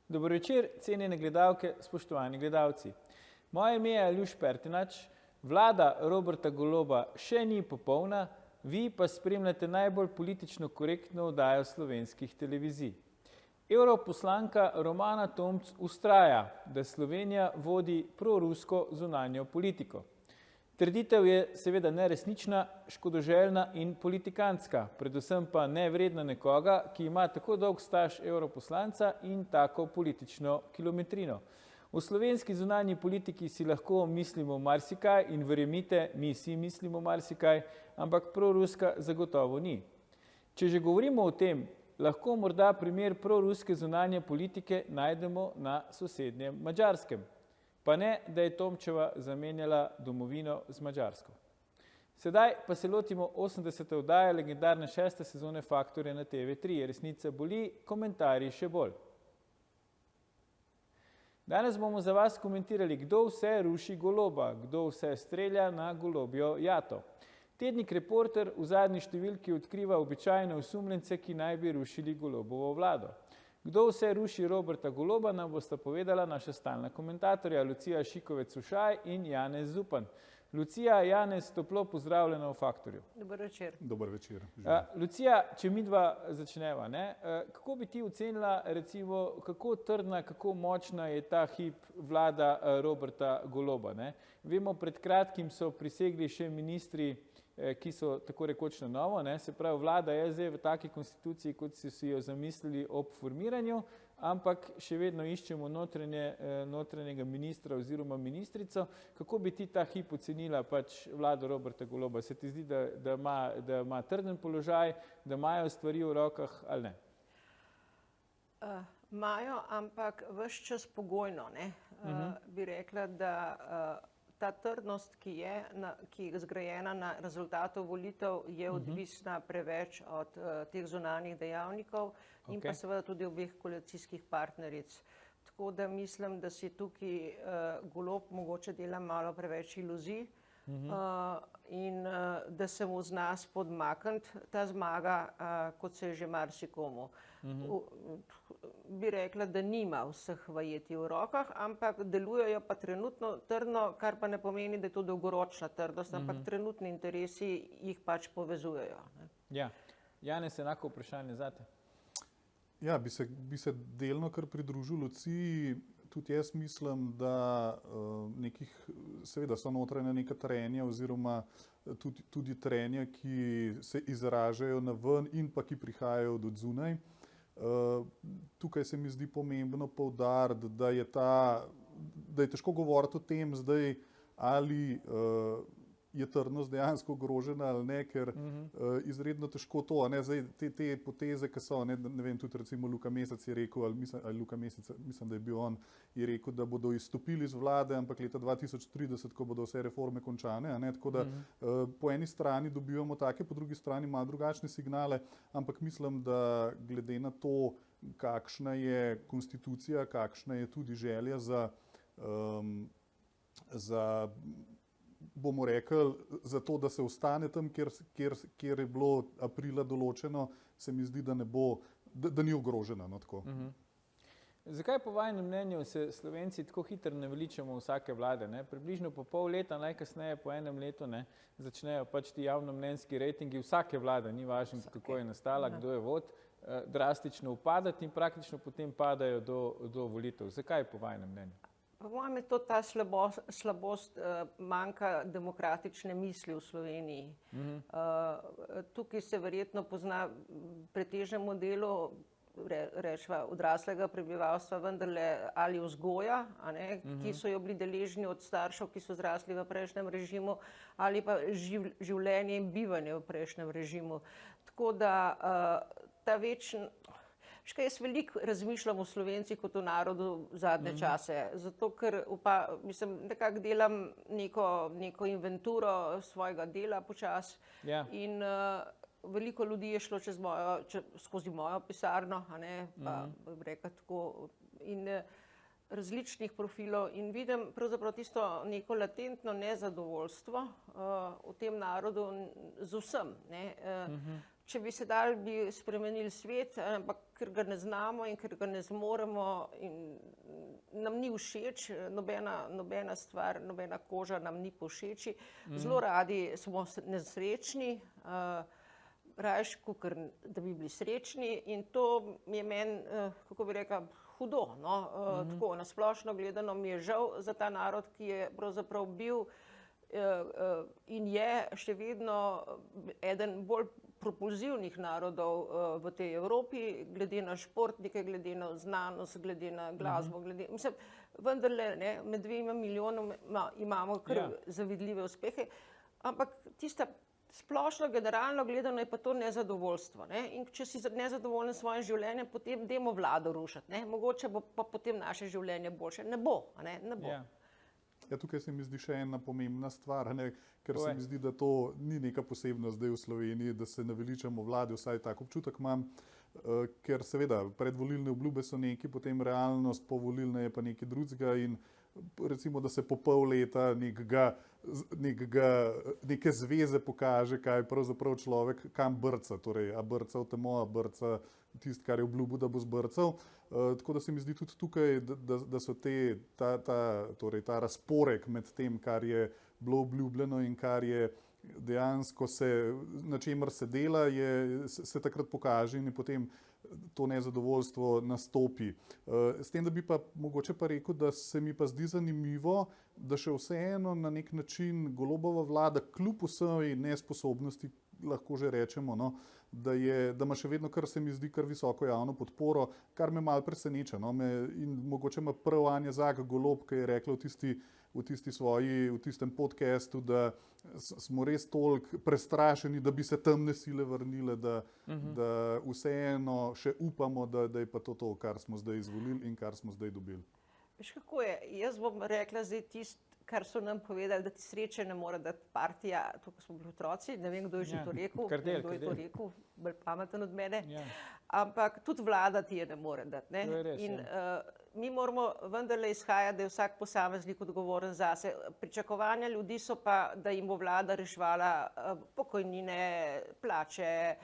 Dober večer, cenjene gledalke, spoštovani gledalci. Moje ime je Aljuš Pertinač, vlada Roberta Goloba še ni popolna, vi pa spremljate najbolj politično korektno oddajo slovenskih televizij. Evroposlanka Romana Tomc vztraja, da Slovenija vodi prorusko zunanjo politiko. Trditev je seveda neresnična, škodoželjna in politikantska, predvsem pa nevredna nekoga, ki ima tako dolg staž evroposlanca in tako politično kilometrino. V slovenski zunanji politiki si lahko mislimo marsikaj in verjemite, mi si mislimo marsikaj, ampak proruska zagotovo ni. Če že govorimo o tem, lahko morda primer proruske zunanje politike najdemo na sosednjem Madžarskem. Pa ne, da je Tomčeva zamenjala domovino z Madžarsko. Sedaj pa se lotimo 80. oddaje legendarne 6. sezone Faktorja na TV3. Resnica boli, komentarji še bolj. Danes bomo za vas komentirali, kdo vse ruši Goloba, kdo vse strelja na golobjo jato. Tednik Reporter v zadnji številki odkriva običajne osumljence, ki naj bi rušili Golobovo vlado. Kdo vse ruši Roberta Goloba, nam bosta povedala naša stalna komentatorja Lucija Šikovec-Ušaj in Janez Zupan. Lucija, Janez, toplo pozdravljena v Faktorju. Dober večer. Dober večer. Lucija, če midva začneva, kako bi ti ocenila, recimo, kako trdna, kako močna je ta hip vlada Roberta Goloba? Vemo, pred kratkim so prisegli še ministri, ki so tako rekoč na novo, se pravi, vlada je zdaj v taki konstituciji, kot so si jo zamislili ob formiranju, ampak še vedno iščemo notranjega ministra oziroma ministrico. Kako bi ti ta hip ocenila vlado Roberta Goloba? Se ti zdi, da ima trden položaj, da imajo stvari v rokah ali ne? Imajo, ampak ves čas pogojno, bi rekla, da ta trdnost, ki je zgrajena na rezultatu volitev, je odvisna preveč od teh zunanjih dejavnikov in pa seveda tudi obeh koalicijskih partneric. Tako da mislim, da si tukaj Golob mogoče dela malo preveč iluzij in da se mu zna spodmakniti ta zmaga, kot se je že marsikomu. Bi rekla, da nima vseh vajeti v rokah, ampak delujejo pa trenutno trdno, kar pa ne pomeni, da je to dolgoročna trdost, ampak trenutni interesi jih pač povezujejo. Ja. Janez, enako vprašanje zate. Ja, bi se delno kar pridružil Luciji. Tudi jaz mislim, da seveda so notranja neka trenja oziroma tudi trenja, ki se izražajo na ven in pa ki prihajajo od zunaj. Tukaj se mi zdi pomembno poudariti, da je težko govoriti o tem zdaj, ali je trdnost dejansko ogrožena ali ne, ker izredno težko to, zdaj te poteze, ki so, ne vem, tudi recimo Luka Mesec je rekel, ali Luka Mesec, mislim, da je bil on, je rekel, da bodo izstopili iz vlade, ampak leta 2030, ko bodo vse reforme končane, tako da po eni strani dobivamo take, po drugi strani malo drugačne signale, ampak mislim, da glede na to, kakšna je konstitucija, kakšna je tudi želja za bomo rekli, za to, da se ostane tam, kjer je bilo aprila določeno, se mi zdi, da ni ogrožena. Zakaj po vašem mnenju se Slovenci tako hitro naveličamo vsake vlade? Približno po pol leta, najkasneje po enem letu, začnejo ti javnomnenjski rejtingi vsake vlade, ni važno, kako je nastala, kdo je vod, drastično upadati in praktično potem padajo do volitev. Zakaj po vašem mnenju? Po mojem je to ta slabost manjka demokratične misli v Sloveniji. Tukaj se verjetno pozna pretežnemu delu rečva odraslega prebivalstva vendarle ali vzgoja, ki so jo bili deležni od staršev, ki so zrasli v prejšnjem režimu, ali pa življenje in bivanje v prejšnjem režimu. Tako da ta jaz veliko razmišljam o Slovencih kot o narodu zadnje čase, zato ker nekako delam neko inventuro svojega dela počas in veliko ljudi je šlo skozi mojo pisarno, pa bi rekla tako, in različnih profilov in vidim pravzaprav tisto neko latentno nezadovoljstvo v tem narodu z vsem. če bi se dali, bi spremenili svet, ampak ker ga ne znamo in ker ga ne zmoremo in nam ni všeč, nobena stvar, nobena koža nam ni povšeči. Zelo radi smo nesrečni, rajš, kakor da bi bili srečni in to je meni, kako bi rekla, hudo. No? Tako, na splošno gledano mi je žal za ta narod, ki je pravzaprav bil in je še vedno eden bolj propulzivnih narodov v tej Evropi, glede na športnike, glede na znanost, glede na glasbo, mislim, vendarle, ne, med 2 milijonoma imamo kar zavidljive uspehe, ampak tista splošno, generalno gledano je pa to nezadovoljstvo. Ne? In če si nezadovoljen s svojim življenjem, potem dajmo vlado rušiti. Ne? Mogoče bo pa potem naše življenje boljše. Ne bo. Ne bo. Ja. Ja, tukaj se mi zdi še ena pomembna stvar, ne, ker se mi zdi, da to ni neka posebnost zdaj v Sloveniji, da se naveličamo vladi, vsaj tak občutek imam, ker seveda predvolilne obljube so neki, potem realnost povolilna je pa nekaj drugega in recimo, da se po pol leta neke zveze pokaže, kaj pravzaprav človek kam brca, torej a brca v temo, a brca tisto, kar je obljubil, da bo zbrcal. Tako da se mi zdi tudi tukaj, da so ta razporek med tem, kar je bilo obljubljeno in kar je dejansko na čemer se dela, se takrat pokaže in potem to nezadovoljstvo nastopi. S tem, da bi pa mogoče pa rekel, da se mi pa zdi zanimivo, da še vseeno na nek način Golobova vlada kljub vsej nesposobnosti, lahko že rečemo, no, da ima še vedno, kar se mi zdi, kar visoko javno podporo, kar me malo preseneča. No, in mogoče ima prav Anja Zak Golob, ki je rekla v tistem podcastu, da smo res toliko prestrašeni, da bi se temne sile vrnile, da vseeno še upamo, da je pa to, kar smo zdaj izvolili in kar smo zdaj dobili. Veš, kako je? Jaz bom rekla zdaj tisto, kar so nam povedali, da ti sreče ne more dati partija, to, ko smo bili otroci, ne vem, kdo je že to rekel, kdo je to rekel, bolj pameten od mene, ampak tudi vlada ti je ne more dati. Ne? To je res, in mi moramo vendarle izhajati, da je vsak posameznik odgovoren zase. Pričakovanja ljudi so pa, da jim bo vlada reševala pokojnine, plače,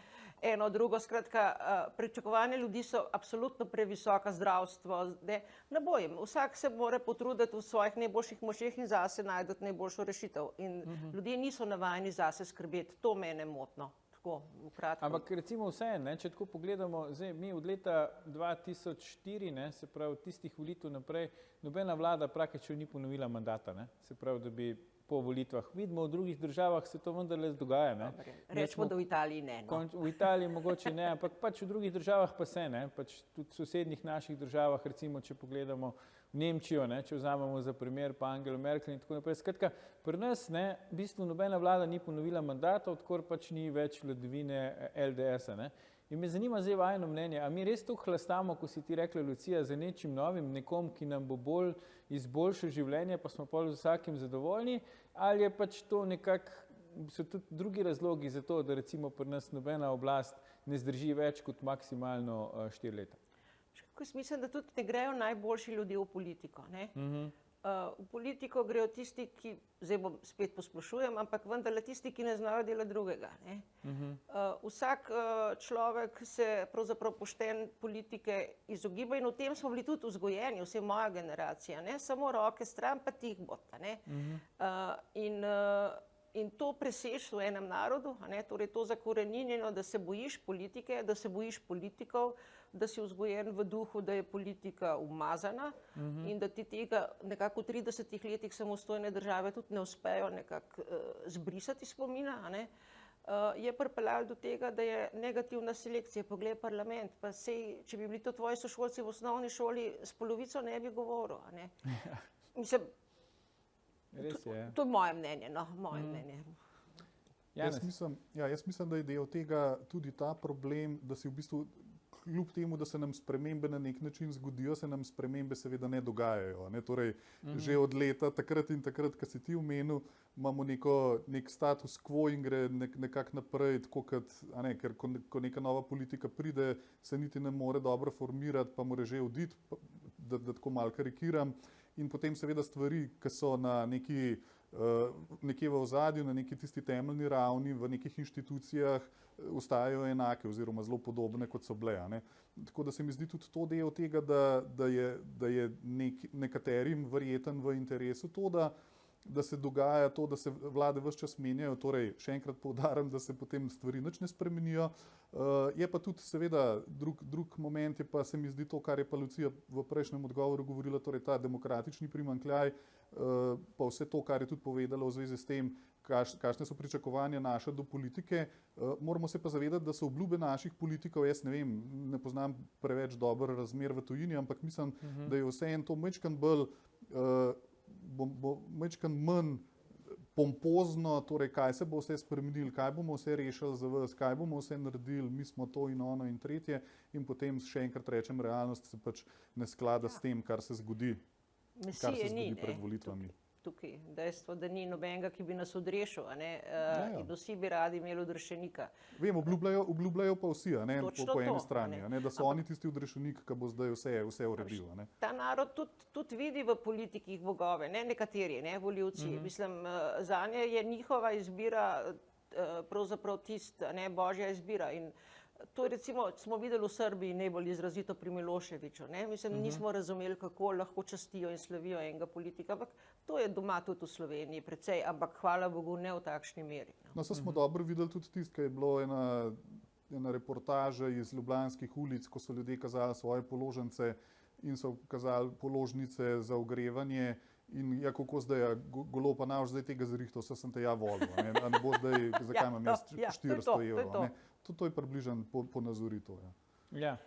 eno, drugo, skratka, pričakovanja ljudi so absolutno previsoka, zdravstvo, ne bo jim. Vsak se mora potruditi v svojih najboljših močeh in zase najti najboljšo rešitev. In ljudje niso navajeni zase skrbeti, to mene motno. Ampak recimo vseeno, če tako pogledamo, zdaj mi od leta 2004, se pravi tistih volitev naprej, nobena vlada praktično ni ponovila mandata, se pravi, da bi po volitvah. Vidimo, v drugih državah se to vendarle dogaja. Rečemo, da v Italiji ne. No. V Italiji mogoče ne, ampak pač v drugih državah pa se, pač tudi v sosednjih naših državah, recimo, če pogledamo Nemčijo, če vzamemo za primer pa Angelo Merkel in tako naprej. Skratka, pri nas v bistvu nobena vlada ni ponovila mandata, odkar pač ni več vladavine LDS-a. In me zanima zdaj vajino mnenje, a mi res toliko hlastamo, ko si ti rekla, Lucija, za nečim novim, nekom, ki nam bo bolj izboljšal življenje, pa smo pol z vsakim zadovoljni, ali je pač to nekako, so tudi drugi razlogi za to, da recimo pri nas nobena oblast ne zdrži več kot maksimalno 4 leta? Mislim, da tudi ne grejo najboljši ljudje v politiko. V politiko grejo tisti, ki, zdaj bom spet posplošujem, ampak vendarle tisti, ki ne znajo delati drugega. Vsak človek se pravzaprav pošten politike izogiba in v tem smo bili tudi vzgojeni, vse moja generacija. Samo roke stran, pa tih bota. In to presež v enem narodu, torej to zakoreninjeno, da se bojiš politike, da se bojiš politikov, da si vzgojen v duhu, da je politika umazana in da ti tega nekako v 30 letih samostojne države tudi ne uspejo nekako zbrisati spomina, je pripeljalo do tega, da je negativna selekcija. Poglej parlament, pa sej, če bi bili to tvoji sošolci v osnovni šoli, s polovico ne bi govoril. Mislim, to je moje mnenje, moje mnenje. Jaz mislim, da je del tega tudi ta problem, da si v bistvu kljub temu, da se nam spremembe na nek način zgodijo, se nam spremembe seveda ne dogajajo. Torej, že od leta takrat in takrat, ko si ti omenil, imamo nek status quo in gre nekako naprej, tako kot, ker ko neka nova politika pride, se niti ne more dobro formirati, pa mora že oditi, da tako malo karikiram. In potem seveda stvari, ki so na neki nekje v ozadju, na neki tisti temeljni ravni, v nekih inštitucijah ostajajo enake oziroma zelo podobne, kot so bile. A ne. Tako da se mi zdi tudi to del tega, da je nekaterim verjeten v interesu to, da se dogaja to, da se vlade ves čas menjajo, torej še enkrat poudarjam, da se potem stvari nič ne spremenijo. Je pa tudi seveda drug moment, je pa se mi zdi to, kar je pa Lucija v prejšnjem odgovoru govorila, torej ta demokratični primanjkljaj, pa vse to, kar je tudi povedala v zvezi s tem, kakšne so pričakovanja naše do politike. Moramo se pa zavedati, da so obljube naših politikov, jaz ne vem, ne poznam preveč dobro razmer v tujini, ampak mislim, da je vseeno to majčkeno bolj majčkeno manj pompozno, torej kaj se bo vse spremenilo, kaj bomo vse rešili za vas, kaj bomo vse naredili, mi smo to in ono in tretje, in potem še enkrat rečem, realnost se pač ne sklada s tem, kar se zgodi pred volitvami. Tukaj dejstvo, da ni nobenega, ki bi nas odrešil, in vsi bi radi imeli odrešenika. Vem, obljubljajo pa vsi, po eni strani, da so oni tisti odrešenik, ki bo zdaj vse uredil. Ta narod tudi vidi v politikih bogove, nekateri volivci. Mislim, zanje je njihova izbira pravzaprav božja izbira. In to recimo smo videli v Srbiji najbolj izrazito pri Miloševiću. Mislim, nismo razumeli, kako lahko častijo in slavijo enega politika, ampak to je doma tudi v Sloveniji precej, ampak hvala Bogu ne v takšni meri. No, smo dobro videli tudi tisto, kaj je bilo ena reportaža iz ljubljanskih ulic, ko so ljudje kazali svoje položnice in so kazali položnice za ogrevanje. In kako zdaj, Golob, pa naš zdaj tega zrihtal, sem te volil, ne bo zdaj, zakaj imam jaz 400 evrov. To je približno ponazorito. Ja.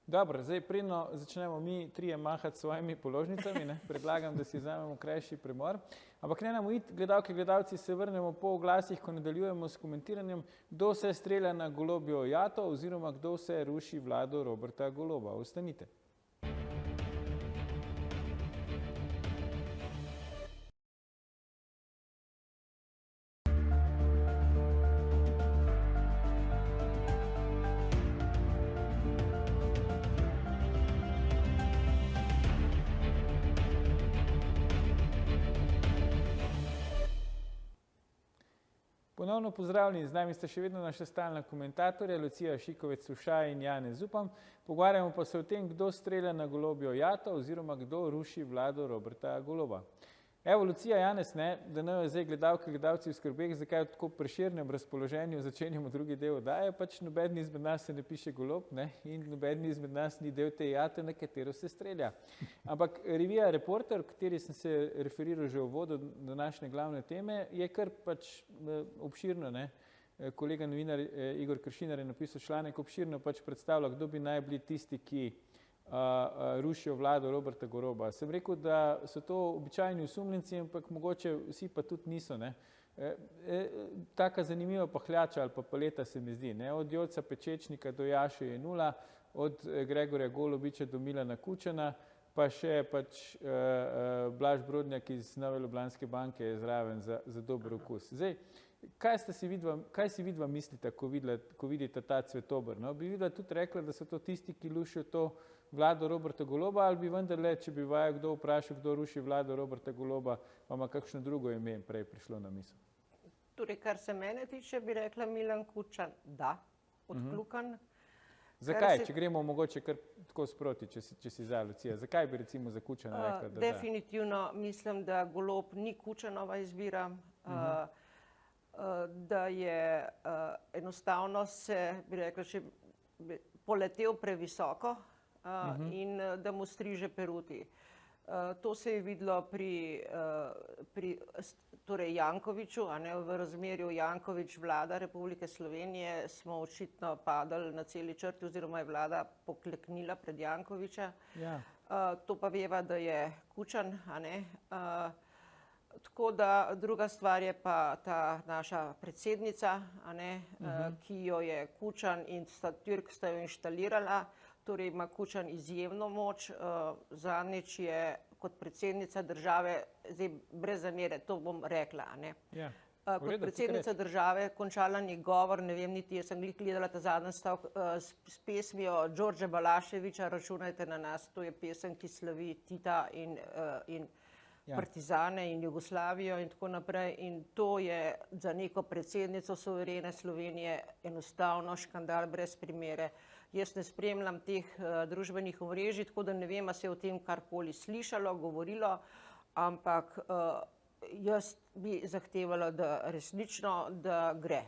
Dobro, zdaj predno začnemo mi trije mahati s svojimi položnicami, predlagam, da si vzamemo krajši premor. Ampak ne nam iti, gledalke, gledalci, se vrnemo po oglasih, ko nadaljujemo s komentiranjem, kdo se strelja na Golobjo jato oziroma kdo se ruši vlado Roberta Goloba. Ostanite. Ponovno pozdravljeni, z nami sta še vedno naša stalna komentatorja, Lucija Šikovec-Sušaj in Janez Zupan. Pogovarjamo pa se o tem, kdo strelja na Golobjo jato oziroma kdo ruši vlado Roberta Goloba. Evo, Lucija, Janez, da ne jo zdaj gledalke, gledalci v skrbeh, zakaj v tako preširnem razpoloženju začenjamo drugi del oddaje, pač nobeden izmed nas se ne piše Golob in nobeden izmed nas ni del te jate, na katero se strelja. Ampak revija Reporter, v kateri sem se referiral že v uvodu današnje glavne teme, je kar pač obširno, kolega novinar Igor Kršinar je napisal članek, obširno pač predstavlja, kdo bi naj bili tisti, ki rušijo vlado Roberta Goloba. Sem rekel, da so to običajni osumljenci, ampak mogoče vsi pa tudi niso. Taka zanimiva pahljača ali pa paleta se mi zdi. Od Joca Pečečnika do Jaše Jenula, od Gregorja Golobiča do Milana Kučana, pa še pač Blaž Brodnjak iz Nove Ljubljanske banke je zraven za dober okus. Zdaj, kaj si vidva mislite, ko vidite ta cvetober? Bi videla tudi rekla, da so to tisti, ki rušijo to vlado Roberta Goloba, ali bi vendarle, če bi vaju kdo vprašal, kdo ruši vlado Roberta Goloba, pa ima kakšno drugo ime prej prišlo na misel? Torej, kar se mene tiče, bi rekla Milan Kučan, da, odkljukan. Zakaj? Če gremo mogoče kar tako sproti, če si za, Lucija. Zakaj bi recimo za Kučana rekla, da da? Definitivno mislim, da Golob ni Kučanova izbira, da je enostavno se, bi rekla, še poletel previsoko, in da mu striže peruti. To se je videlo pri Jankoviću, v razmerju Janković vlada Republike Slovenije smo očitno padali na celi črti oziroma je vlada pokleknila pred Jankovića. To pa veva, da je Kučan. Tako da druga stvar je pa ta naša predsednica, ki jo je Kučan in Türk sta jo inštalirala. Torej ima Kučan izjemno moč, zadnjič je kot predsednica države, zdaj brez zamere, to bom rekla, kot predsednica države končala njih govor, ne vem niti, jaz sem gledala ta zadnji stavek s pesmijo Đorđe Balaševića, Računajte na nas, to je pesem, ki slavi Tita in partizane in Jugoslavijo in tako naprej. In to je za neko predsednico suverene Slovenije enostavno škandal brez primere. Jaz ne spremljam teh družbenih omrežij, tako da ne vem, a se je o tem karkoli slišalo, govorilo, ampak jaz bi zahtevala, da resnično, da gre.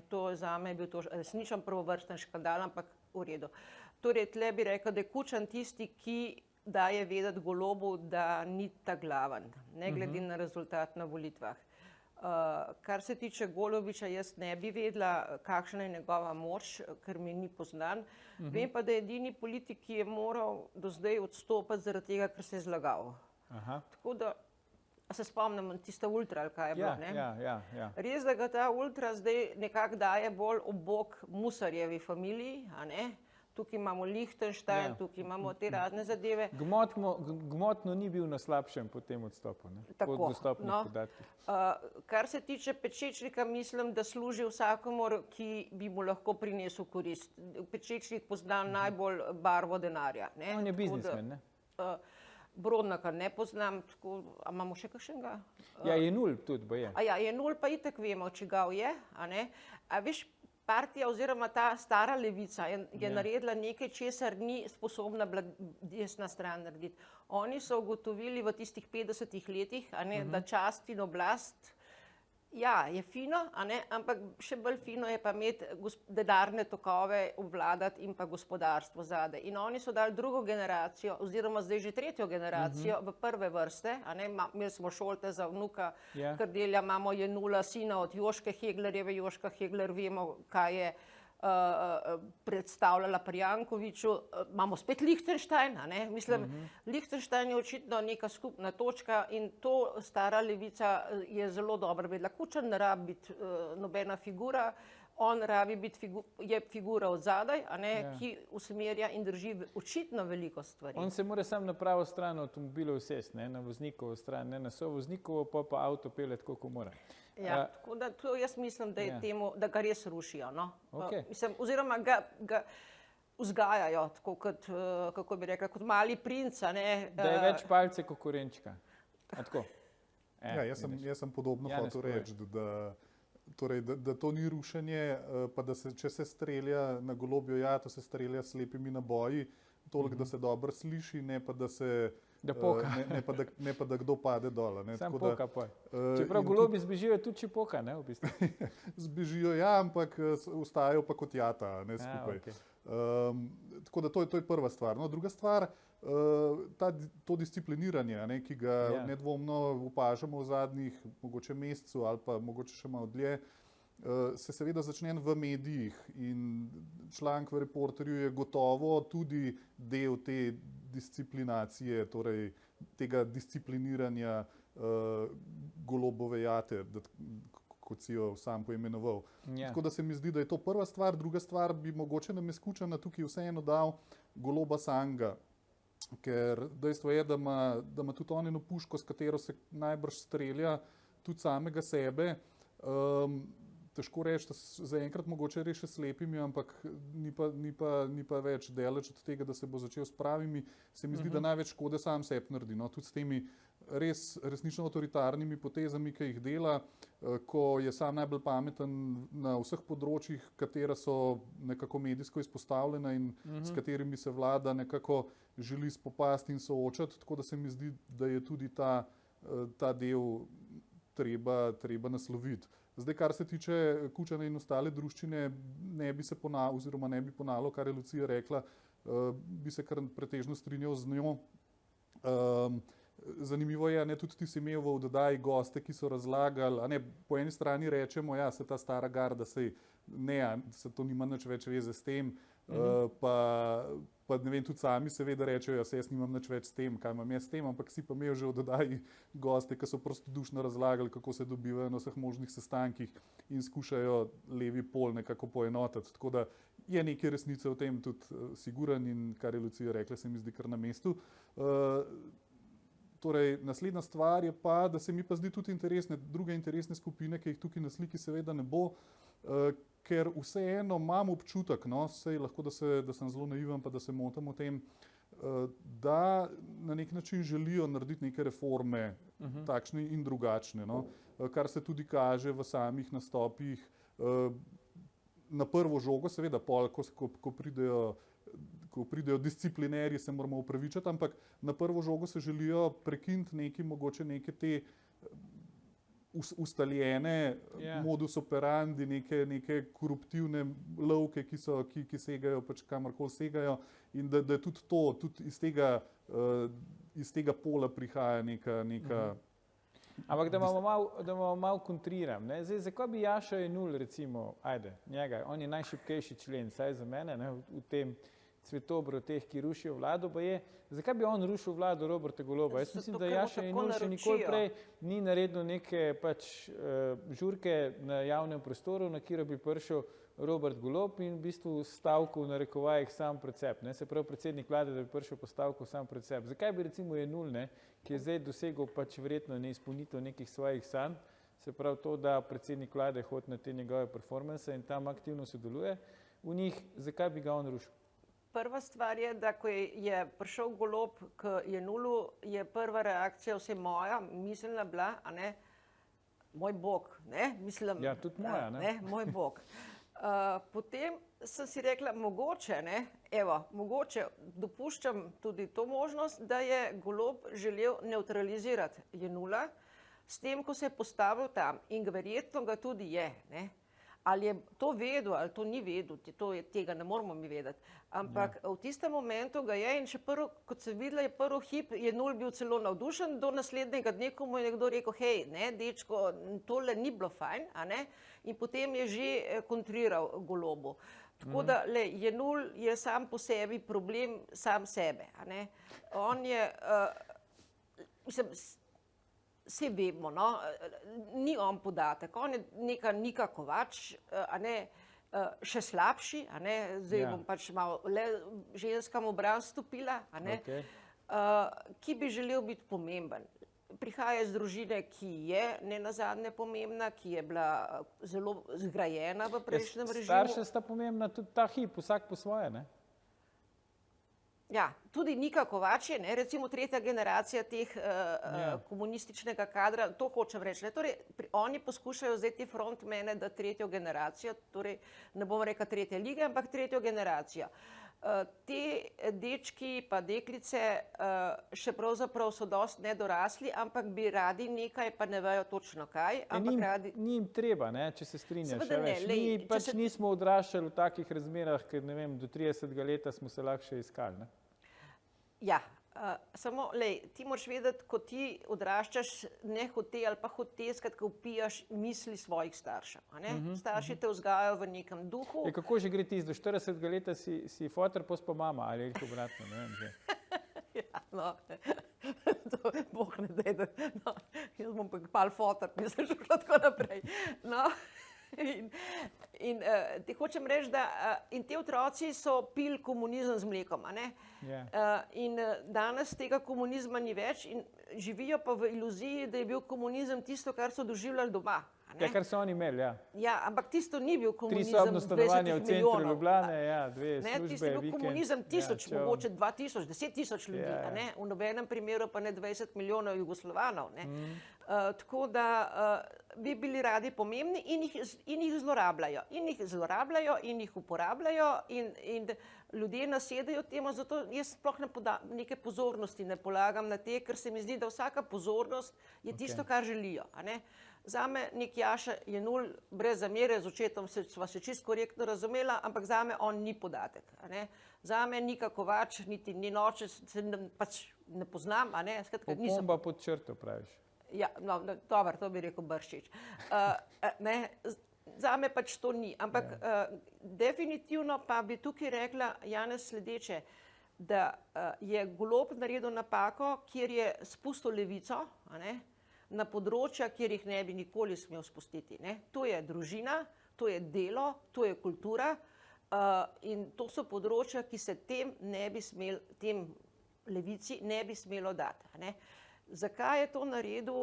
To zame je bil to resničen prvovrsten škandal, ampak v redu. Torej, tle bi rekla, da je Kučan tisti, ki daje vedeti Golobu, da ni ta glaven, ne glede na rezultat na volitvah. Kar se tiče Golobiča, jaz ne bi vedela, kakšna je njegova moč, ker mi ni poznan. Vem pa, da je edini politik, ki je moral do zdaj odstopiti zaradi tega, ker se je zlagal. Tako da se spomnim tista ultra, ali kaj je bilo, ne? Ja. Res, da ga ta ultra zdaj nekako daje bolj ob bok Musarjevi familiji, a ne? Tukaj imamo Lichtenstein, tukaj imamo te razne zadeve. Gmotno ni bil na slabšem po tem odstopu, po dostopnih podatkih. Kar se tiče Pečečnika, mislim, da služi vsakomur, ki bi mu lahko prinesel korist. Pečečnik pozna najbolj barvo denarja. On je biznismen, ne? Brodnaka ne poznam, tako, a imamo še kakšnega? Ja, Jenull tudi, bo je. Jenull pa itak vemo, čigav je, a ne? A veš, partija oziroma ta stara levica je naredila nekaj, česar ni sposobna desna stran narediti. Oni so ugotovili v tistih 50 letih, a ne, da čast in oblast, ja, je fino, a ne, ampak še bolj fino je pa imeti denarne tokove obvladati in pa gospodarstvo zadaj. In oni so dali drugo generacijo, oziroma zdaj že tretjo generacijo v prve vrste, a ne, imeli smo Šolte za vnuka, Kardelja, imamo Jenulla, sina od Jožke Heglerjeve. Jožka Hegler, vemo, kaj je predstavljala pri Jankoviću. Imamo spet Lichtenstein, a ne, mislim, Lichtenstein je očitno neka skupna točka in to stara levica je zelo dobro vedela. Kučan ne rabi biti nobena figura, on rabi biti je figura od zadaj, a ne, ki usmerja in drži očitno veliko stvari. On se mora sam na pravo stran avtomobilov usesti, ne, na voznikovo stran, ne na sovoznikovo, pa avto pelje tako, ko mora. Ja, tako da to jaz mislim, da je temu, da ga res rušijo, no. Mislim, oziroma ga vzgajajo, tako kot, kako bi rekla, kot mali princ, a ne. Da je več palce kot korenčka. A tako? Ja, jaz sem podobno hotel reči, da to ni rušenje, pa da se, če se strelja na golobjo, ja, to se strelja s slepimi naboji, toliko, da se dobro sliši, ne pa da se ne pa da kdo pade dol. Sam poka pa. Čeprav golobi zbežijo tudi, če poka, ne, v bistvu. Zbežijo, ja, ampak ostajajo pa kot jata, ne, skupaj. Tako da to je prva stvar. No, druga stvar, to discipliniranje, ne, ki ga nedvomno opažamo v zadnjih mogoče mesecu ali pa mogoče še malo dlje, se seveda začne v medijih in članek v Reporterju je gotovo tudi del te disciplinacije, torej tega discipliniranja Golobove jate, kot si jo sam poimenoval. Tako da se mi zdi, da je to prva stvar. Druga stvar bi mogoče nam je Kučana tukaj vseeno dal Goloba samega, ker dejstvo je, da ima tudi on eno puško, s katero se najbrž strelja tudi samega sebe. Težko reči, da zaenkrat mogoče res še slepimi, ampak ni pa več daleč od tega, da se bo začel s pravimi. Se mi zdi, da največ škode sam sebi naredi. No, tudi s temi resnično avtoritarnimi potezami, ki jih dela, ko je sam najbolj pameten na vseh področjih, katera so nekako medijsko izpostavljena in s katerimi se vlada nekako želi spopasti in soočati. Tako da se mi zdi, da je tudi ta del treba nasloviti. Zdaj, kar se tiče Kučana in ostale druščine, ne bi ponavljal, kar je Lucija rekla, bi se kar pretežno strinjal z njo. Zanimivo je, tudi ti si imel v oddaji goste, ki so razlagali, po eni strani rečemo, ja, se ta stara garda, se to nima nič več veze s tem, pa ne vem, tudi sami seveda rečejo, ja, jaz nimam nič več s tem, kaj imam jaz s tem, ampak si pa imel že v oddaji goste, ki so prostodušno razlagali, kako se dobivajo na vseh možnih sestankih in skušajo levi pol nekako poenotiti. Tako da je nekaj resnice v tem tudi siguran in kar je Lucija rekla, se mi zdi kar na mestu. Torej, naslednja stvar je pa, da se mi pa zdi tudi druge interesne skupine, ki jih tukaj na sliki seveda ne bo, ker vseeno imam občutek, sej lahko, da sem zelo naiven, pa da se motim o tem, da na nek način želijo narediti neke reforme, takšne in drugačne, no? Kar se tudi kaže v samih nastopih. Na prvo žogo, seveda, ko pridejo disciplinerji, se moramo upravičiti, ampak na prvo žogo se želijo prekiniti mogoče neke te ustaljene modus operandi, neke koruptivne lovke, ki segajo pač kamorkoli segajo, in da je tudi to, tudi iz tega pola prihaja neka Ampak da malo kontriram, ne? Zdaj, zakaj bi Jaša Jenull, recimo, njega, on je najšibkejši člen, saj za mene, ne, v tem cvetobru teh, ki rušijo vlado, pa je, zakaj bi on rušil vlado Roberta Goloba? Jaz mislim, da Jaša Jenull še nikoli prej ni naredil neke pač žurke na javnem prostoru, na katero bi prišel Robert Golob in v bistvu stavkal v narekovajih sam pred sebe, ne, se pravi predsednik vlade, da bi prišel po stavku sam pred sebe. Zakaj bi recimo Jenull, ne, ki je zdaj dosegel pač verjetno neizpolnitev nekih svojih sanj, se pravi to, da predsednik vlade hodi na te njegove performanse in tam aktivno sodeluje v njih, zakaj bi ga on rušil? Prva stvar je, da ko je prišel Golob k Jenullu, je prva reakcija vse moja, mislila bila, a ne, moj bog, ne, mislim, ja, tudi moja, ne, moj bog. Potem sem si rekla, mogoče, ne, mogoče dopuščam tudi to možnost, da je Golob želel nevtralizirati Jenulla s tem, ko se je postavil tam in verjetno ga tudi je, ne. Ali je to vedel, ali to ni vedel, tega ne moramo mi vedeti. Ampak v tistem momentu ga je in še prvo, kot sem videla, je prvi hip Jenull bil celo navdušen, do naslednjega dne, ko mu je nekdo rekel, hej, ne, dečko, tole ni bilo fajn, a ne, in potem je že kontriral Golobu. Tako da, Jenull je sam po sebi problem sam sebe, a ne. On je, mislim, vse vemo, no, ni on podatek, on je neka Nika Kovač, a ne, še slabši, a ne, zdaj bom pač malo le ženskam v bran stopila, a ne, ki bi želel biti pomemben. Prihaja iz družine, ki je nenazadnje pomembna, ki je bila zelo zgrajena v prejšnjem režimu. Starše sta pomembna, tudi ta hip, vsak po svoje, ne? Ja, tudi Nika Kovač je, ne, recimo tretja generacija teh komunističnega kadra, to hočem reči. Torej, oni poskušajo zdaj te frontmene, da tretjo generacijo, torej ne bom rekla tretje lige, ampak tretjo generacijo. Te dečki pa deklice še pravzaprav so dosti nedorasli, ampak bi radi nekaj, pa ne vejo točno kaj. Ni jim treba, ne, če se strinjaš. Mi pač nismo odraščali v takih razmerah, ker ne vem, do 30. leta smo se lahko še iskali, ne. Ja, samo, ti moraš vedeti, ko ti odraščaš ne hote ali pa hote, skratka vpijaš misli svojih staršev, a ne? Starši te vzgajajo v nekem duhu. Kako že gre ti, do 40. leta si foter, pos pa mama, ali je to obratno, ne vem že. Ja, no, to Bog ne dej, no, jaz bom pa pal foter, mislim, že tako naprej. No, in ti hočem reči, da in te otroci so pili komunizem z mlekom, a ne? In danes tega komunizma ni več in živijo pa v iluziji, da je bil komunizem tisto, kar so doživljali doma. Ja, kar so oni imeli, ja. Ja, ampak tisto ni bil komunizem 3-sobno stanovanje v centru Ljubljane, ja, 2 službe, vikend. Tisto je bil komunizem 1000, mogoče 2000, 10 000 ljudi, a ne? V nobenem primeru pa ne 20 milijonov Jugoslovanov, ne? Tako da bi bili radi pomembni in jih zlorabljajo. In jih uporabljajo in ljudje nasedajo temu, zato jaz sploh neke pozornosti ne polagam na te, ker se mi zdi, da vsaka pozornost je tisto, kar želijo, a ne? Zame nek Jaša Jenull, brez zamere, z očetom sva se čisto korektno razumela, ampak zame on ni podatek, a ne? Zame Nika Kovač, niti njen oče, se pač ne poznam, a ne? Opomba pod črto, praviš. Ja, no, dobro, to bi rekel Brščič. Ne, zame pač to ni, ampak definitivno pa bi tukaj rekla, Janez, sledeče, da je Golob naredil napako, kjer je spustil levico, a ne, na področja, kjer jih ne bi nikoli smel spustiti, ne. To je družina, to je delo, to je kultura in to so področja, ki se tem levici ne bi smelo dati, a ne. Zakaj je to naredil?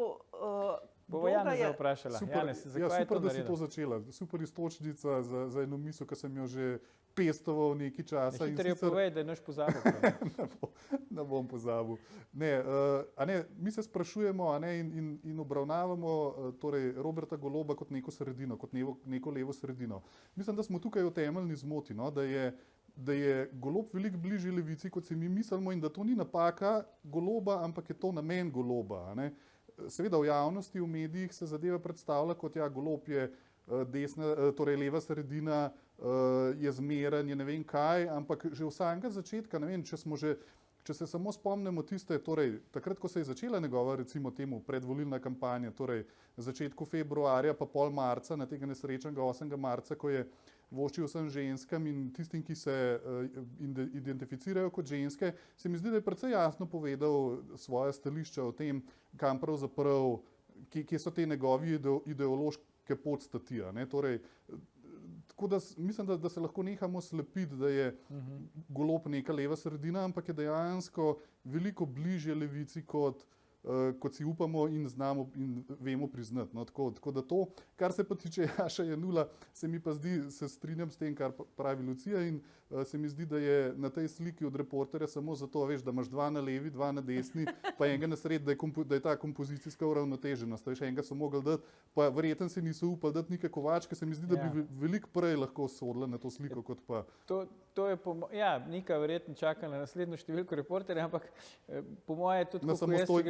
Bova Janeza vprašala. Super, da si to začela. Super iztočnica za eno misel, ki sem jo že pestoval nekaj časa. Hitro je povedal, da je naš pozabil. Ne bom pozabil. Mi se sprašujemo in obravnavamo torej Roberta Goloba kot neko sredino, kot neko levo sredino. Mislim, da smo tukaj v temeljni zmoti, no, da je Golob veliko bližje levici, kot si mi mislimo, in da to ni napaka Goloba, ampak je to namen Goloba. Ne. Seveda v javnosti, v medijih se zadeva predstavlja kot Golob je desna, torej leva sredina, je zmeren, je ne vem kaj, ampak že v samega začetka, ne vem, če se samo spomnimo tiste, torej takrat, ko se je začela njegova, recimo temu, predvolilna kampanja, torej začetku februarja pa pol marca, na tega nesrečnega 8. marca, ko je voščil vsem ženskam in tistim, ki se identificirajo kot ženske, se mi zdi, da je precej jasno povedal svoje stališča o tem, kam pravzaprav, kje so te njegovi ideološke podstati. Torej, tako da mislim, da se lahko nehamo slepiti, da je Golob neka leva sredina, ampak je dejansko veliko bližje levici, kot si upamo in znamo in vemo priznati. No, tako da to, kar se pa tiče Jaša Jenulla, se mi pa zdi, se strinjam s tem, kar pravi Lucija, in se mi zdi, da je na tej sliki od Reporterja samo zato, veš, da imaš dva na levi, dva na desni, pa enega na sred, da je ta kompozicijska uravnoteženost. Veš, enega so mogli dati, pa verjetno se niso upali dati Nike Kovačke, se mi zdi, da bi veliko prej lahko sodila na to sliko, kot pa. To je Nika verjetno čaka na naslednjo številko Reporterja, ampak po moje tudi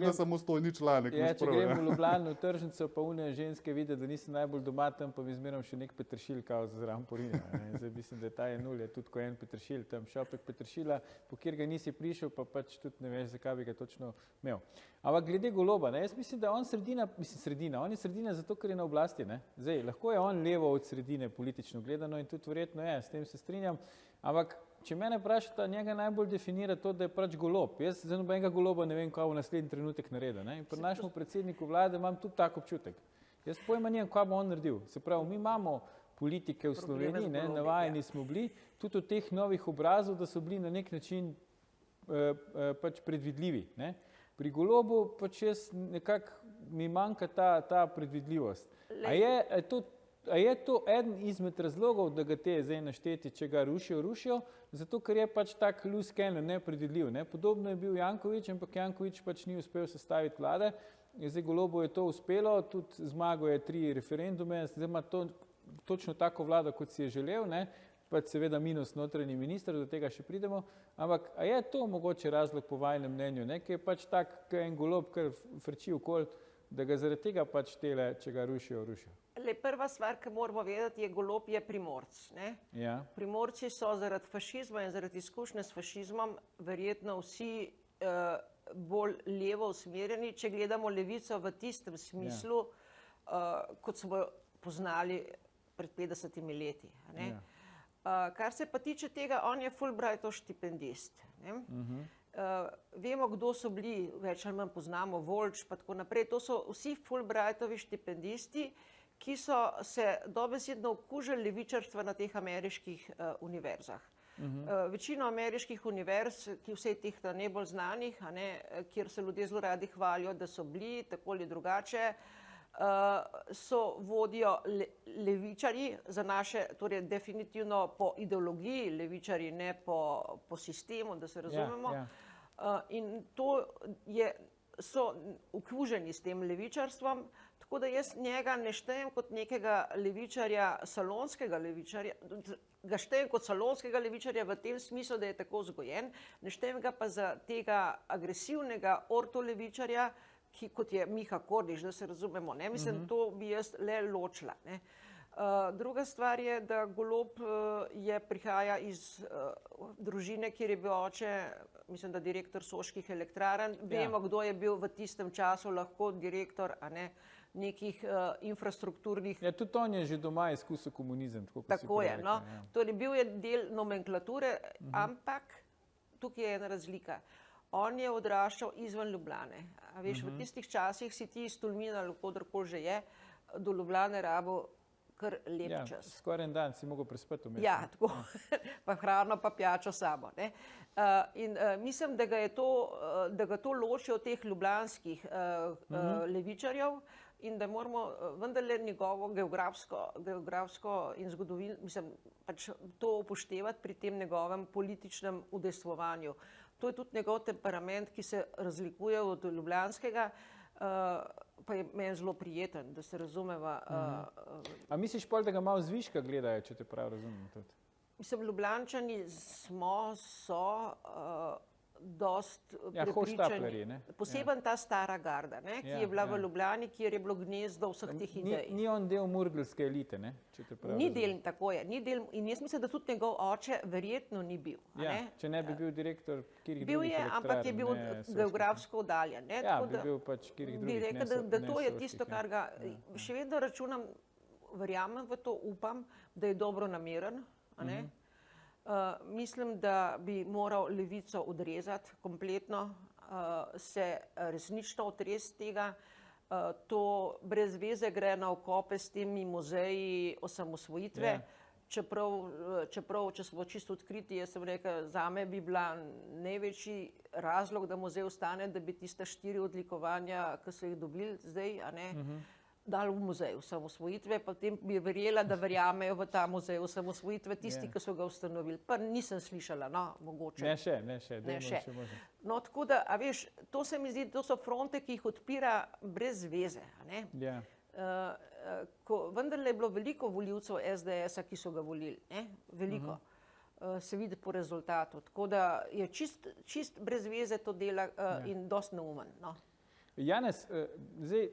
na samostojni članek. Če grem v Ljubljano v tržnico, pa une ženske vide, da nisem najbolj doma tam, pa mi zmeram še nek peteršilj kao za zraven porina. Zdaj mislim, da ta Jenull je tudi ko en peteršilj, tam šopek peteršila, po kjer ga nisi prišel, pa pač tudi ne veš, zakaj bi ga točno imel. Ampak glede Goloba, jaz mislim, da on on je sredina zato, ker je na oblasti. Zdaj, lahko je on levo od sredine politično gledano in tudi verjetno je, s tem se strinjam, ampak če mene vprašate, njega najbolj definira to, da je pač Golob. Jaz za nobenega Goloba ne vem, kaj v naslednji trenutek naredi. In pri našemu predsedniku vlade imam tudi tak občutek. Jaz pojma nimam, kaj bo on naredil. Se pravi, mi imamo politike v Sloveniji, navajeni smo bili, tudi od teh novih obrazov, da so bili na nek način pač predvidljivi. Pri Golobu pač jaz nekako mi manjka ta predvidljivost. A je to eden izmed razlogov, da ga te zdaj našteti, če ga rušijo, zato ker je pač tak loose cannon, nepredvidljiv. Podobno je bil Janković, ampak Janković pač ni uspel sestaviti vlade. Zdaj Golobu je to uspelo, tudi zmagal je 3 referendume, zdaj ima točno tako vlado, kot si je želel, pač seveda minus notranji minister, do tega še pridemo, ampak a je to mogoče razlog po vajnem mnenju, ki je pač tak, en Golob, kar frči okoli, da ga zaradi tega pač tele, če ga rušijo. Prva stvar, ki moramo vedeti, je Golob je Primorc. Ja. Primorci so zaradi fašizma in zaradi izkušnje s fašizmom verjetno vsi bolj levo usmerjeni, če gledamo levico v tistem smislu, kot smo poznali pred 50 leti. Kar se pa tiče tega, on je Fulbrightov štipendist. Vemo, kdo so bili, več ali manj poznamo, Volč pa tako naprej. To so vsi Fulbrightovi štipendisti, ki so se dobesedno okužili levičarstva na teh ameriških univerzah. Večino ameriških univerz, ki vse teh najbolj znanih, kjer se ljudje zelo radi hvalijo, da so bili tako ali drugače, vodijo levičarji, za naše, torej definitivno po ideologiji levičarji, ne po sistemu, da se razumemo. In to so okuženi s tem levičarstvom, tako da jaz njega ne štejem kot nekega levičarja, salonskega levičarja, ga štejem kot salonskega levičarja v tem smislu, da je tako vzgojen, ne štejem ga pa za tega agresivnega ortolevičarja, kot je Miha Kordiš, da se razumemo. Mislim, to bi jaz le ločila. Druga stvar je, da Golob prihaja iz družine, kjer je bil oče, mislim, da direktor Soških elektrarn. Vemo, kdo je bil v tistem času lahko direktor, nekih infrastrukturnih. Tudi on je že doma izkusil komunizem. Tako je. Torej, bil je del nomenklature, ampak tukaj je ena razlika. On je odraščal izven Ljubljane. Veš, v tistih časih si ti iz Tolmina, ali koderkoli že je, do Ljubljane rabil kar lep čas. Skoraj en dan si mogel prespati vmes. Ja, tako. Pa hrano, pa pijačo sabo. In mislim, da ga to loči od teh ljubljanskih levičarjev, in da moramo vendarle njegovo geografsko in mislim, pač to upoštevati pri tem njegovem političnem udejstvovanju. To je tudi njegov temperament, ki se razlikuje od ljubljanskega, pa je meni zelo prijeten, da se razumeva. A misliš pol, da ga malo zviška gledajo, če te prav razumem tudi? Mislim, Ljubljančani so dost prepričani. Poseben ta stara garda, ne, ki je bila v Ljubljani, kjer je bilo gnezdo vseh teh idej. Ni on del murgelske elite, ne? Če te prav ni del, tako je. Ni del, in jaz mislim, da tudi njegov oče verjetno ni bil. Če ne bi bil direktor Kirih bil drugih je, ampak je bil geografsko oddaljen. Bi bil pač Kirih drugih. Bi rekel, da to je tisto, kar ga še vedno računam, verjamem v to, upam, da je dobro nameren. Mislim, da bi moral levico odrezati kompletno, se resnično otresti tega. To brez veze gre na okope s temi muzeji osamosvojitve. Čeprav, če smo čisto odkriti, jaz sem rekel, zame bi bila največji razlog, da muzej ostane, da bi tiste 4 odlikovanja, ki so jih dobili zdaj, dali v muzej osamosvojitve, potem bi verjela, da verjamejo v ta muzej osamosvojitve tisti, ki so ga ustanovili. Pa nisem slišala, no, mogoče. Ne še. No, tako da, a veš, to se mi zdi, to so fronte, ki jih odpira brez veze, ne? Vendarle je bilo veliko volivcev SDS-a, ki so ga volili, ne? Veliko. Se vidi po rezultatu. Tako da je čist brez veze to dela in dost neumen, no. Janez, zdaj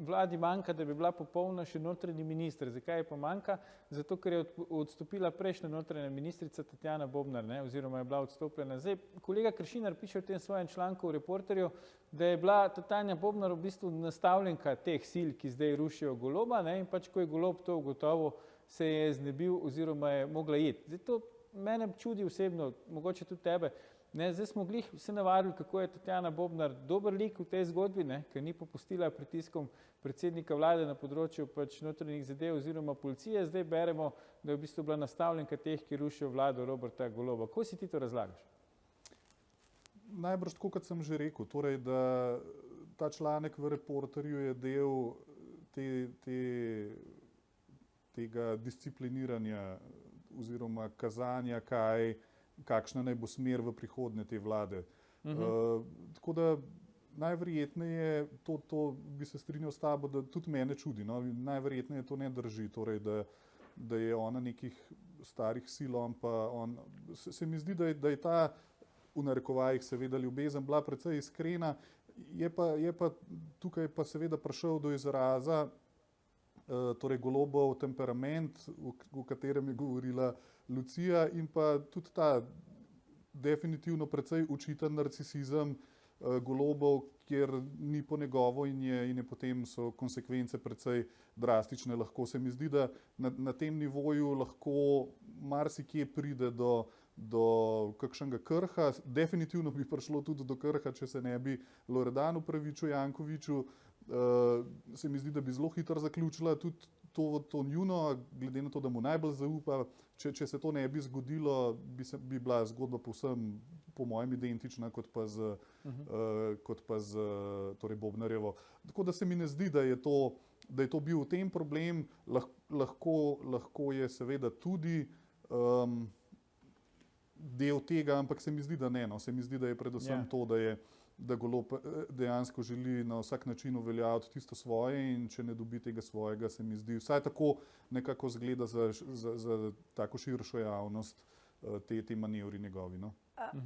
vladi manjka, da bi bila popolna še notranji minister. Zakaj je pa manjka? Zato, ker je odstopila prejšnja notranja ministrica Tatjana Bobnar, oziroma je bila odstopljena. Zdaj, kolega Kršinar piše v tem svojem članku v Reporterju, da je bila Tatjana Bobnar v bistvu nastavljenka teh sil, ki zdaj rušijo Goloba, in pač, ko je Golob to ugotovil, se je znebil oziroma je mogla iti. Zdaj, to mene čudi osebno, mogoče tudi tebe. Zdaj smo glih se navadili, kako je Tatjana Bobnar dober lik v tej zgodbi, ker ni popustila pritiskom predsednika vlade na področju pač notranjih zadev oziroma policije. Zdaj beremo, da je v bistvu bila nastavljenka teh, ki rušijo vlado Roberta Goloba. Kako si ti to razlagaš? Najbrž tako, kot sem že rekel, torej, da ta članek v Reporterju je del tega discipliniranja oziroma kazanja, kakšna naj bo smer v prihodnje te vlade. Tako da najverjetneje, to bi se strinjal s tabo, da tudi mene čudi, najverjetneje to ne drži, torej, da je ona nekih starih silom, pa se mi zdi, da je ta, v narekovajih seveda, ljubezen bila precej iskrena, je pa tukaj pa seveda prišel do izraza torej Golobov temperament, o katerem je govorila Lucija, in pa tudi ta definitivno precej očiten narcisizem Golobov, kjer ni po njegovo in je potem so konsekvence precej drastične. Lahko se mi zdi, da na tem nivoju lahko marsikje pride do kakšnega krha. Definitivno bi prišlo tudi do krha, če se ne bi Loredan opravičil Jankoviću. Se mi zdi, da bi zelo hitro zaključila tudi to njuno, glede na to, da mu najbolj zaupa. Če se to ne bi zgodilo, bi bila zgodba povsem, po mojem, identična kot pa z torej Bobnarjevo. Tako da se mi ne zdi, da je to bil v tem problem. Lahko je seveda tudi del tega, ampak se mi zdi, da ne. Se mi zdi, da je predvsem to, da Golob dejansko želi na vsak način uveljaviti tisto svoje, in če ne dobi tega svojega, se mi zdi, vsaj tako nekako zgleda za tako širšo javnost te manevri njegovi.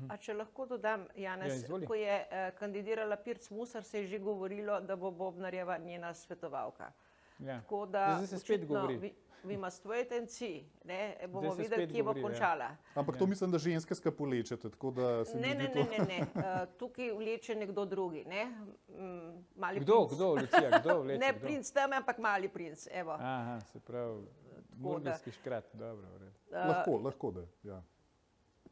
A če lahko dodam, Janez, ko je kandidirala Pirc Musar, se je že govorilo, da bo Bobnarjeva njena svetovalka. Tako da zdaj se spet govori. We must wait and see. Bomo videli, kje bo končala. Ampak to mislim, da ženske skapulečete, tako da se mi zdi to... Ne. Tukaj vleče nekdo drugi. Mali Kdo, Lucija, kdo vleče? Ne princ tam, ampak mali princ. Aha, se pravi, murgelski škrat. Dobro, v redu. Lahko da, ja.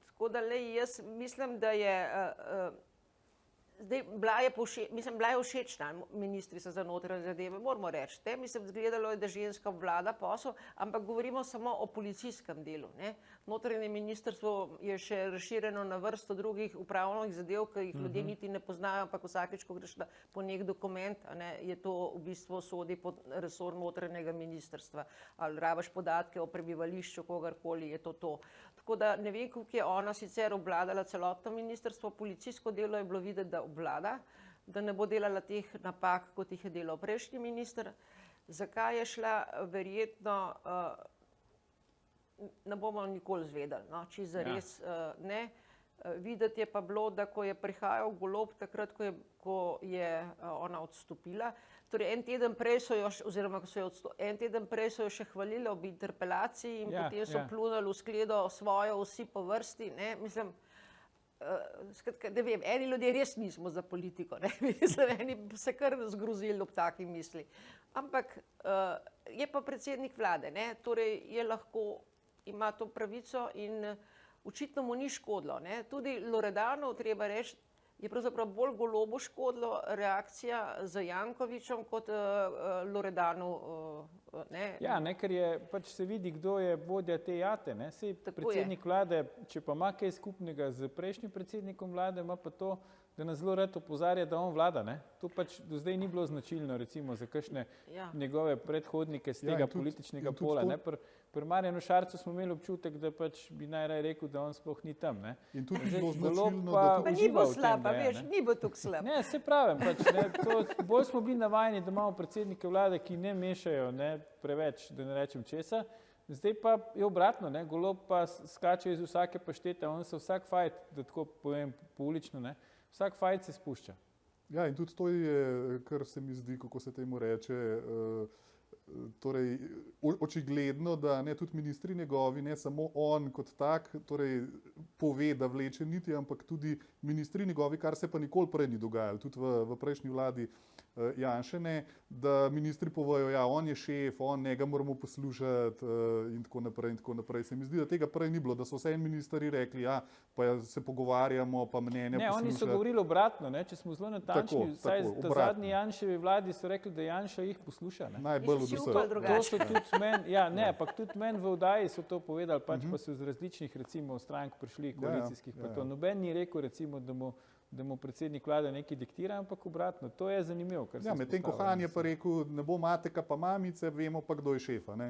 Tako da jaz mislim, da je Zdaj, bila je všečna ministrica za notranje zadeve, moramo reči. Mislim, zgledalo je, da ženska obvlada posel, ampak govorimo samo o policijskem delu. Ne. Notranje ministrstvo je še razširjeno na vrsto drugih upravnih zadev, ki jih ljudje niti ne poznajo, ampak vsakeč, ko greš po nek dokument, ne, je to v bistvu sodi pod resor notranjega ministrstva. Ali rabiš podatke o prebivališču kogarkoli, je to. Tako da ne vem, koliko je ona sicer obvladala celotno ministrstvo, policijsko delo je bilo videti, da obvlada, da ne bo delala teh napak, kot jih je delal prejšnji minister. Zakaj je šla, verjetno ne bomo nikoli zvedeli, no, če zares ne. Videti je pa bilo, da ko je prihajal Golob, takrat, ko je ona odstopila, torej en teden prej so jo še hvalili ob interpelaciji in potem so pljunili v skledo svojo vsi po vrsti, ne, mislim, skratka, ne vem, eni ljudje res nismo za politiko, ne, mislim, eni se kar zgrozili ob taki misli. Ampak je pa predsednik vlade, ne, torej je lahko, ima to pravico in očitno mu ni škodilo, ne. Tudi Loredanu, treba reči, je pravzaprav bolj Golobu škodilo reakcija z Jankovićem kot Loredanu, ne. Ja, ne, ker je, pač se vidi, kdo je vodja te jate, ne. Sej predsednik vlade, če pa ima kaj skupnega z prejšnjim predsednikom vlade, ima pa to, da nas zelo rad opozarja, da on vlada, ne. To pač do zdaj ni bilo značilno, recimo, za kakšne njegove predhodnike z tega političnega pola, ne. Pri Marjanu Šarcu smo imeli občutek, da pač bi najraje rekel, da on sploh ni tam, ne. In tudi ni bilo značilno, da pa ni bo slab, veš, ni bo tukaj slab. Ne, se pravim, pač, ne, bolj smo bili navajeni, da imamo predsednike vlade, ki ne mešajo, ne, preveč, da ne rečem česa. Zdaj pa je obratno, ne, Golob pa skače iz vsake paštete, on se vsak fajt, da tako povem poulično, ne, vsak fajt se spušča. Ja, in tudi to je, kar se mi zdi, kako se temu reče, torej očigledno, da ne tudi ministri njegovi, ne samo on kot tak, torej pove, da vleče niti, ampak tudi ministri njegovi, kar se pa nikoli prej ni dogajalo, tudi v prejšnji vladi Janše ne, da ministri povejo, ja, on je šef, njega moramo poslušati in tako naprej in tako naprej. Se mi zdi, da tega prej ni bilo, da so vse ministri rekli, ja, pa se pogovarjamo, pa mnenja poslušati. Ne, oni so govorili obratno, ne, če smo zelo natančni, vsaj v zadnji Janševi vladi so rekli, da Janša jih posluša, ne. Najbolj od vseh. To so tudi meni, ja, ne, ampak tudi meni v oddaji so to povedali, pač pa so iz različnih, recimo, strank prišli, koalicijskih, pa to. Noben ni rekel, recimo, da mu predsednik vlade nekaj diktira, ampak obratno. To je zanimivo. Ja, medtem ko Han je pa rekel, ne bo mateka pa mamice, vemo pa, kdo je šefa. Ne?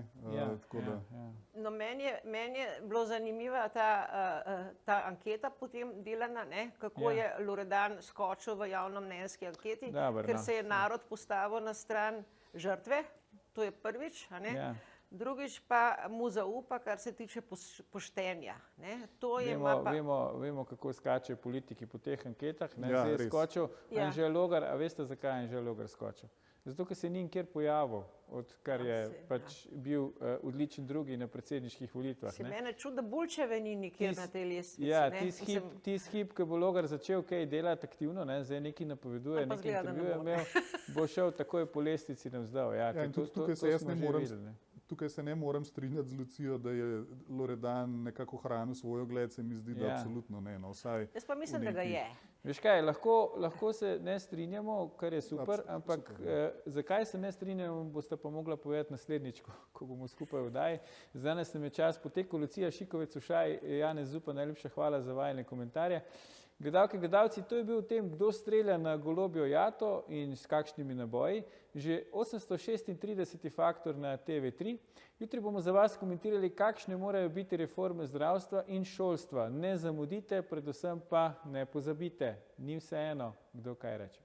No, meni je bilo zanimiva ta anketa potem delana, ne? Kako je Loredan skočil v javnomnenjski anketi, ker se je narod postavil na stran žrtve, to je prvič, a ne? Drugič pa mu zaupa, kar se tiče poštenja. Ne? To je vemo, kako skačejo politiki po teh anketah. Zdaj je skočil Anže Logar, a veste, zakaj je Anže Logar skočil? Zato, ker se ni nikjer pojavil, odkar je pač bil odličen drugi na predsedniških volitvah. Mene čudi, da Bulčeve ni nikjer na tej lestvici. Ja, tisti hip, ko bo Logar začel kaj delati aktivno, zdaj nekaj napoveduje, nekaj intervjuje imel, bo šel takoj po lestvici navzdol. Tukaj se ne morem strinjati z Lucijo, da je Loredan nekako hranil svoj ugled, se mi zdi, da absolutno ne. No, jaz pa mislim, da ga je. Veš kaj, lahko se ne strinjamo, kar je super, ampak zakaj se ne strinjamo, boste pa mogla povedati naslednjič, ko bomo skupaj v oddaji. Danes nam je čas potekel. Lucija Šikovec-Ušaj, Janez Zupan, najlepša hvala za vajine komentarje. Gledalke, gledalci, to je bil o tem, kdo strelja na golobjo jato in s kakšnimi naboji. Že 836. faktor na TV3. Jutri bomo za vas komentirali, kakšne morajo biti reforme zdravstva in šolstva. Ne zamudite, predvsem pa ne pozabite. Ni vseeno, kdo kaj reče.